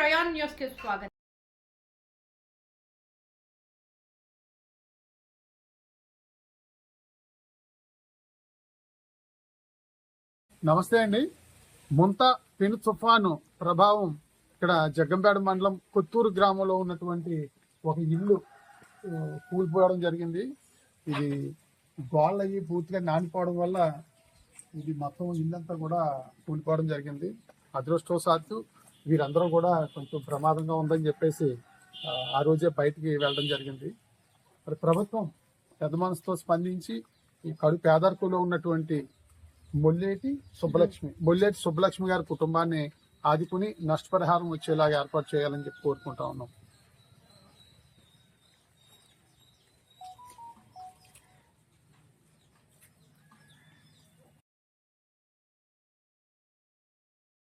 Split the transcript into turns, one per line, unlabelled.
Prayan news కి స్వాగతం.
నమస్తే అండి. ముంతా పెను తుఫాను ప్రభావం ఇక్కడ జగ్గంపేట మండలం కొత్తూరు గ్రామంలో ఉన్నటువంటి ఒక ఇల్లు కూలిపోవడం జరిగింది. ఇది గోళ్ళ అయ్యి పూర్తిగా నానిపోవడం వల్ల ఇది మొత్తం ఇల్లంతా కూడా కూలిపోవడం జరిగింది. అదృష్టవశాత్తు వీరందరూ కూడా కొంచెం ప్రమాదంగా ఉందని చెప్పేసి ఆ రోజే బయటికి వెళ్ళడం జరిగింది. మరి ప్రభుత్వం పెద్ద మనసుతో స్పందించి ఈ కడు పేదరికంలో ఉన్నటువంటి మొల్లేటి సుబ్బలక్ష్మి గారి కుటుంబాన్ని ఆదుకుని నష్టపరిహారం వచ్చేలాగా ఏర్పాటు చేయాలని చెప్పి కోరుకుంటా ఉన్నాం.